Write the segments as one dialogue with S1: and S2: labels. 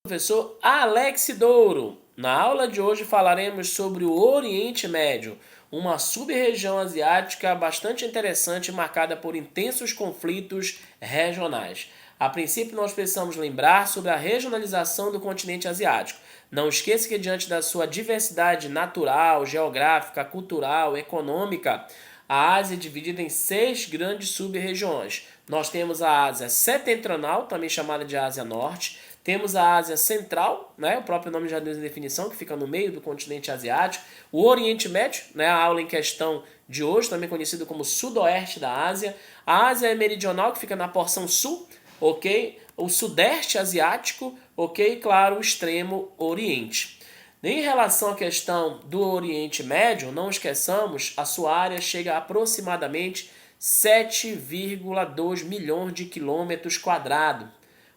S1: Professor Alex Douro. Na aula de hoje falaremos sobre o Oriente Médio, uma sub-região asiática bastante interessante marcada por intensos conflitos regionais. A princípio, nós precisamos lembrar sobre a regionalização do continente asiático. Não esqueça que, diante da sua diversidade natural, geográfica, cultural, econômica, a Ásia é dividida em 6 grandes sub-regiões. Nós temos a Ásia Setentrional, também chamada de Ásia Norte. Temos a Ásia Central, né? O próprio nome já diz a definição, que fica no meio do continente asiático. O Oriente Médio, né? A aula em questão de hoje, também conhecido como Sudoeste da Ásia. A Ásia Meridional, que fica na porção sul, ok? O Sudeste Asiático, ok? E, claro, o Extremo Oriente. Em relação à questão do Oriente Médio, não esqueçamos, a sua área chega a aproximadamente 7,2 milhões de quilômetros quadrados.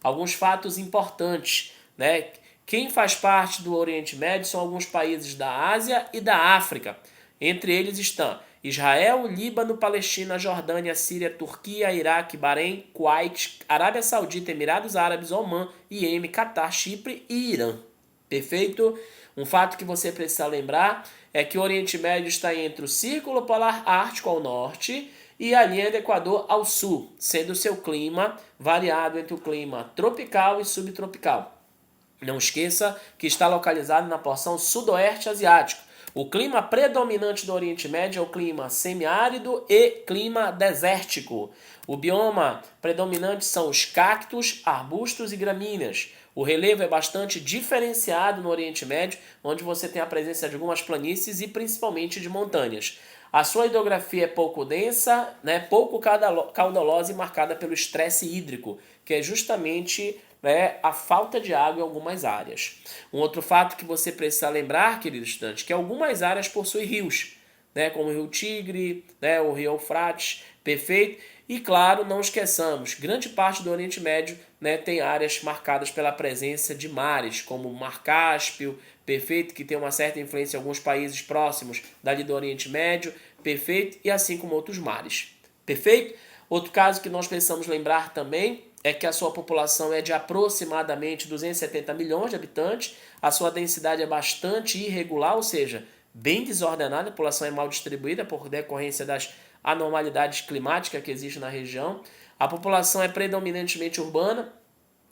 S1: Alguns fatos importantes, né? Quem faz parte do Oriente Médio são alguns países da Ásia e da África. Entre eles estão Israel, Líbano, Palestina, Jordânia, Síria, Turquia, Iraque, Bahrein, Kuwait, Arábia Saudita, Emirados Árabes, Omã, Iêmen, Catar, Chipre e Irã. Perfeito? Um fato que você precisa lembrar é que o Oriente Médio está entre o Círculo Polar Ártico ao norte e a linha do Equador ao sul, sendo seu clima variado entre o clima tropical e subtropical. Não esqueça que está localizado na porção sudoeste asiático. O clima predominante do Oriente Médio é o clima semiárido e clima desértico. O bioma predominante são os cactos, arbustos e gramíneas. O relevo é bastante diferenciado no Oriente Médio, onde você tem a presença de algumas planícies e principalmente de montanhas. A sua hidrografia é pouco densa, né, pouco caudalosa e marcada pelo estresse hídrico, que é justamente, né, a falta de água em algumas áreas. Um outro fato que você precisa lembrar, querido estudante, que algumas áreas possuem rios, né, como o Rio Tigre, né, o Rio Eufrates, perfeito? E claro, não esqueçamos, grande parte do Oriente Médio, né, tem áreas marcadas pela presença de mares, como o Mar Cáspio, perfeito, que tem uma certa influência em alguns países próximos dali do Oriente Médio, perfeito, e assim como outros mares, perfeito? Outro caso que nós precisamos lembrar também é que a sua população é de aproximadamente 270 milhões de habitantes, a sua densidade é bastante irregular, ou seja, bem desordenada, a população é mal distribuída por decorrência das anormalidades climáticas que existem na região. A população é predominantemente urbana.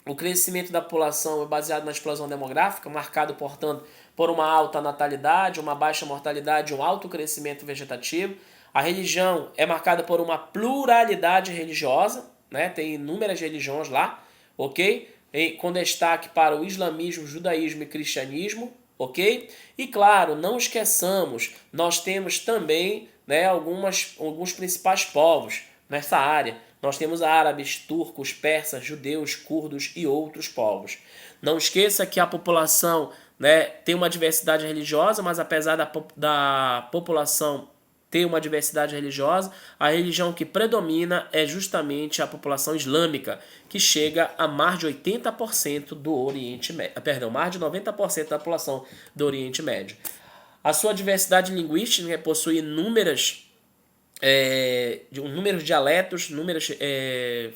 S1: O crescimento da população é baseado na explosão demográfica, marcado, portanto, por uma alta natalidade, uma baixa mortalidade e um alto crescimento vegetativo. A religião é marcada por uma pluralidade religiosa, né? Tem inúmeras religiões lá, ok? Com destaque para o islamismo, judaísmo e cristianismo, ok? E claro, não esqueçamos, nós temos também, né, alguns principais povos nessa área. Nós temos árabes, turcos, persas, judeus, curdos e outros povos. Não esqueça que a população, né, tem uma diversidade religiosa, mas apesar da população ter uma diversidade religiosa, a religião que predomina é justamente a população islâmica, que chega a mais de 80% do Oriente Médio, perdão, mais de 90% da população do Oriente Médio. A sua diversidade linguística, né, possui inúmeros dialetos, inúmeras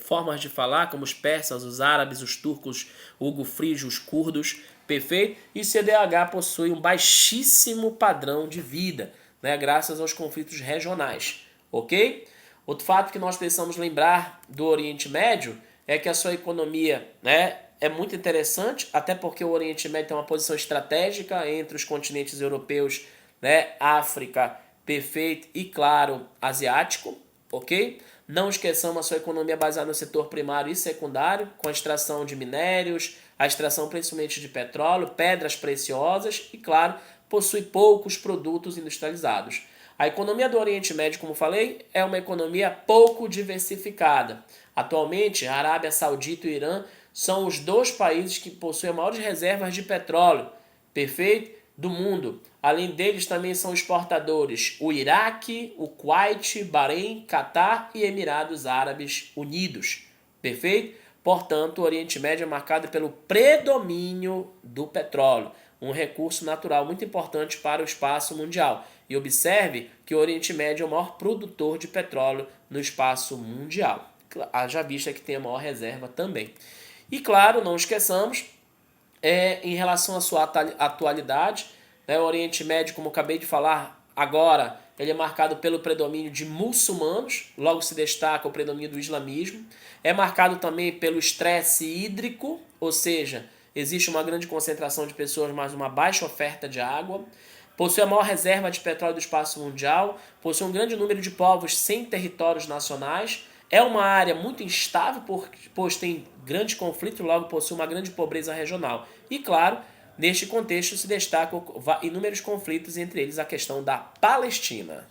S1: formas de falar, como os persas, os árabes, os turcos, o ugo-frígio, os curdos, perfeito? E CDH possui um baixíssimo padrão de vida, né, graças aos conflitos regionais, ok? Outro fato que nós precisamos lembrar do Oriente Médio é que a sua economia, né, é muito interessante, até porque o Oriente Médio tem uma posição estratégica entre os continentes europeus, né, África, perfeito, e claro, asiático, ok? Não esqueçamos a sua economia baseada no setor primário e secundário, com a extração de minérios, a extração principalmente de petróleo, pedras preciosas e, claro, possui poucos produtos industrializados. A economia do Oriente Médio, como falei, é uma economia pouco diversificada. Atualmente, a Arábia Saudita e o Irã são os dois países que possuem maiores reservas de petróleo, perfeito, do mundo. Além deles, também são exportadores o Iraque, o Kuwait, Bahrein, Catar e Emirados Árabes Unidos. Perfeito? Portanto, o Oriente Médio é marcado pelo predomínio do petróleo, um recurso natural muito importante para o espaço mundial. E observe que o Oriente Médio é o maior produtor de petróleo no espaço mundial. Haja vista que tem a maior reserva também. E claro, não esqueçamos em relação à sua atualidade, né, o Oriente Médio, como eu acabei de falar agora, ele é marcado pelo predomínio de muçulmanos, logo se destaca o predomínio do islamismo. É marcado também pelo estresse hídrico, ou seja, existe uma grande concentração de pessoas, mas uma baixa oferta de água. Possui a maior reserva de petróleo do espaço mundial, possui um grande número de povos sem territórios nacionais. É uma área muito instável, pois tem grandes conflitos, logo possui uma grande pobreza regional. E claro, neste contexto se destacam inúmeros conflitos, entre eles a questão da Palestina.